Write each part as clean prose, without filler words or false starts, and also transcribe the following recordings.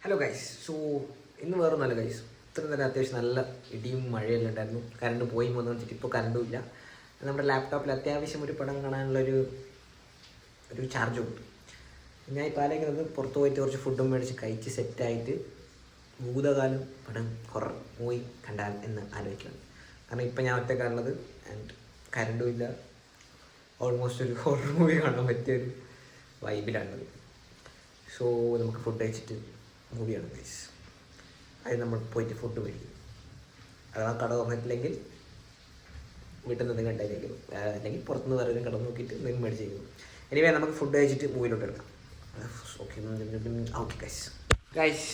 Hello guys. ഇന്ന് വേറൊന്നല്ല guys. ഇത്രയും നേരം അത്യാവശ്യം നല്ല ഇടിയും മഴയെല്ലാം ഉണ്ടായിരുന്നു. കറണ്ട് പോയി വന്നു വെച്ചിട്ട് ഇപ്പോൾ കറണ്ടും ഇല്ല. നമ്മുടെ ലാപ്ടോപ്പിൽ അത്യാവശ്യം ഒരു പടം കാണാനുള്ളൊരു ചാർജും ഉണ്ട്. ഞാൻ ഇപ്പോൾ ആലോചിക്കുന്നത് പുറത്ത് പോയിട്ട് കുറച്ച് ഫുഡും മേടിച്ച് കഴിച്ച് സെറ്റായിട്ട് ഭൂതകാലം പടം ഹൊറർ മൂവി കണ്ടാൽ എന്ന് ആലോചിക്കുകയാണ്. കാരണം ഇപ്പം ഞാൻ ഒറ്റക്കാണുള്ളത് ആൻഡ് കറണ്ടും ഇല്ല. ഓൾമോസ്റ്റ് ഒരു ഹൊറർ മൂവി കാണാൻ പറ്റിയൊരു വൈബിലാണത്. നമുക്ക് ഫുഡ് കഴിച്ചിട്ട് മൂവിയാണ് ഗൈസ്. അതിന് നമ്മൾ പോയിട്ട് ഫുഡ് മേടിക്കും. അഥവാ കട തുറന്നിട്ടില്ലെങ്കിൽ വീട്ടിൽ നിന്ന് എന്തെങ്കിലും ഉണ്ടായിരിക്കും, അല്ലെങ്കിൽ പുറത്തുനിന്ന് വേറെ കട നോക്കിയിട്ട് എന്തെങ്കിലും മേടിച്ചേക്കും. എനിവേ നമുക്ക് ഫുഡ് കഴിച്ചിട്ട് മൂവിയിലോട്ട് എടുക്കാം. ഓക്കെ ഗൈസ്,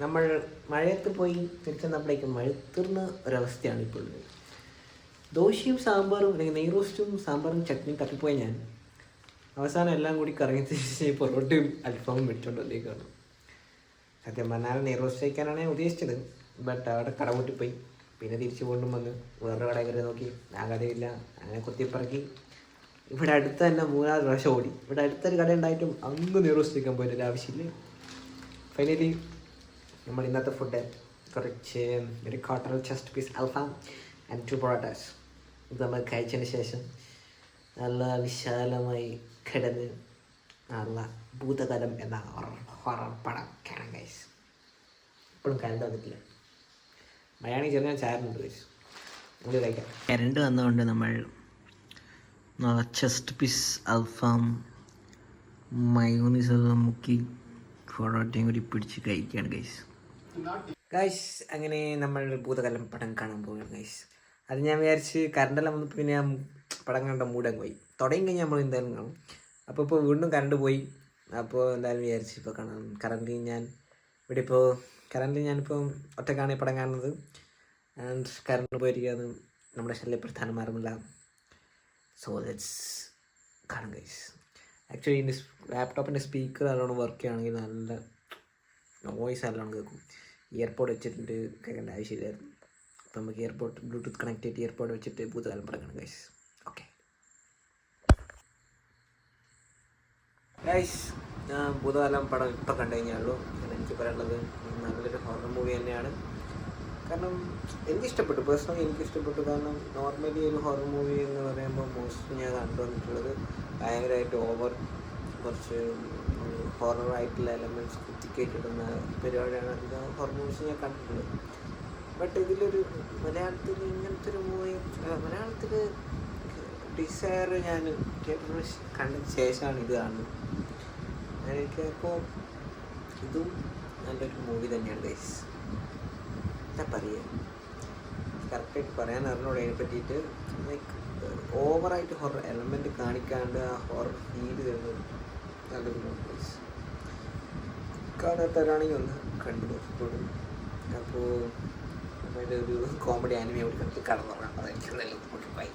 നമ്മൾ മഴയത്ത് പോയി തിരിച്ചെന്നപ്പോഴേക്കും മഴത്തീർന്ന ഒരവസ്ഥയാണ് ഇപ്പോൾ ഉള്ളത്. ദോശയും സാമ്പാറും അല്ലെങ്കിൽ നെയ് റോസ്റ്റും സാമ്പാറും ചട്നിയും തപ്പിപ്പോയി ഞാൻ അവസാനം എല്ലാം കൂടി കറങ്ങി തിരിച്ച് പൊറോട്ടയും അൽഫാമും മേടിച്ചുകൊണ്ട് വന്നേക്കാണ്. സത്യം പറഞ്ഞാൽ നെയ് റോസ്റ്റ് കഴിക്കാനാണ് ഞാൻ ഉദ്ദേശിച്ചത്. ബട്ട് അവിടെ കട കൂട്ടിപ്പോയി. പിന്നെ തിരിച്ചു കൊണ്ടും വന്ന് വേറൊരു കട കയറി നോക്കി, ആകാതെയില്ല. അങ്ങനെ കുത്തിപ്പറക്കി ഇവിടെ അടുത്ത് തന്നെ 3-4 പ്രാവശ്യം ഓടി. ഇവിടെ അടുത്തൊരു കട ഉണ്ടായിട്ടും അന്ന് നെയ് റോസ്റ്റ് കഴിക്കാൻ പോയിട്ടൊരു ആവശ്യമില്ല. ഫൈനലി നമ്മൾ ഇന്നത്തെ ഫുഡ് കുറച്ച് ഒരു ക്വാർട്ടർ ചെസ്റ്റ് പീസ് അൽഫാം ആൻഡ് 2 പൊറോട്ടാസ് ഇത് നമ്മൾ കഴിച്ചതിന് ശേഷം നല്ല വിശാലമായി കിടന്ന് നല്ല ഭൂതകാലം എന്ന ഹൊറർ പടം കാണാം ഗൈസ്. ഇപ്പോഴും കറണ്ട് വന്നിട്ടില്ല. മഴയാണെങ്കിൽ ചെറിയ ചാരുന്നുണ്ട് ഗൈസ്. നമുക്ക് കഴിക്കാം. കറണ്ട് വന്നതുകൊണ്ട് നമ്മൾ ചെസ്റ്റ് പീസ് അൽഫാം മയോണീസെല്ലാം മുക്കി പൊറോട്ടയും കൂടി പിടിച്ച് കഴിക്കുകയാണ് ഗൈസ്. അങ്ങനെ നമ്മൾ ഭൂതകാലം പടം കാണാൻ പോവുകയാണ് ഗൈസ്. അത് ഞാൻ വിചാരിച്ച് കറണ്ടെല്ലാം വന്നപ്പോൾ പിന്നെ ഞാൻ പടം കണ്ട മൂടങ്ങ് പോയി. തുടങ്ങി കഴിഞ്ഞാൽ നമ്മൾ എന്തായാലും കാണും. അപ്പോൾ വീണ്ടും കറണ്ട് പോയി. അപ്പോൾ എന്തായാലും വിചാരിച്ച് ഇപ്പോൾ കാണാം. ഞാനിപ്പോൾ ഒറ്റക്കാണ് ഈ പടം കാണുന്നത്. ആൻഡ് കറണ്ട് പോയിരിക്കുകയാണ്. നമ്മുടെ ശല്യപ്പെടുത്താൻ മാറുന്നില്ല. സോ ലെറ്റ്സ് കാണാം ഗൈസ്. ആക്ച്വലി എൻ്റെ ലാപ്ടോപ്പിൻ്റെ സ്പീക്കർ നല്ലോണം വർക്ക് ചെയ്യുകയാണെങ്കിൽ നല്ല വോയിസ് നല്ലോണം കേൾക്കും. ഇയർപോഡ് വെച്ചിട്ട് കേൾക്കേണ്ട ആവശ്യമില്ലായിരുന്നു. അപ്പോൾ നമുക്ക് ബ്ലൂടൂത്ത് കണക്ട് ചെയ്തിട്ട് ഇയർപോഡ് വെച്ചിട്ട് ഭൂതകാലം പടം കാണാം ഗൈസ്. ഓക്കെ ഗൈസ്, ഞാൻ ഭൂതകാലം പടം ഇപ്പം കണ്ടു കഴിഞ്ഞാലുള്ളൂ. എനിക്ക് പറയാനുള്ളത് നല്ലൊരു ഹൊറർ മൂവി തന്നെയാണ്. കാരണം പേഴ്സണലി എനിക്കിഷ്ടപ്പെട്ടു. കാരണം നോർമലി ഒരു ഹൊറർ മൂവി എന്ന് പറയുമ്പോൾ മോസ്റ്റ്ലി ഞാൻ കണ്ടുവന്നിട്ടുള്ളത് ഭയങ്കരമായിട്ട് കുറച്ച് ഹൊററായിട്ടുള്ള എലമെൻറ്റ്സ് കുത്തിക്കേറ്റിടുന്ന പരിപാടിയാണ് ഹൊറർ മൂവീസ് ഞാൻ കണ്ടിട്ടുള്ളത്. ബട്ട് ഇതിലൊരു മലയാളത്തിൽ ഇങ്ങനത്തെ ഒരു മൂവി മലയാളത്തിൽ ഡിസയർ ഞാൻ തിയേറ്ററിൽ കണ്ടതിന് ശേഷമാണ് ഇത് കാണുന്നത്. എനിക്കപ്പോൾ ഇതും നല്ലൊരു മൂവി തന്നെയാണ് ഗൈസ്. എന്താ പറയുക, കറക്റ്റായിട്ട് പറയാൻ അറിഞ്ഞൂടെ അതിനെ പറ്റിയിട്ട്. ലൈക്ക് ഓവറായിട്ട് ഹൊറർ എലമെൻറ്റ് കാണിക്കാണ്ട് ആ ഹൊറർ ഫീൽ തരുന്നത് നല്ലൊരു മൂവി ഗൈസ്. കാണാത്തവരാണെങ്കിൽ ഒന്ന് കണ്ടു നോക്കിക്കോളും. അപ്പോൾ അതിൻ്റെ ഒരു കോമഡി ആനിമി കൊടുക്കുന്നത് കടന്നുറങ്ങാം. അതെനിക്ക് നല്ലത് ബൈ.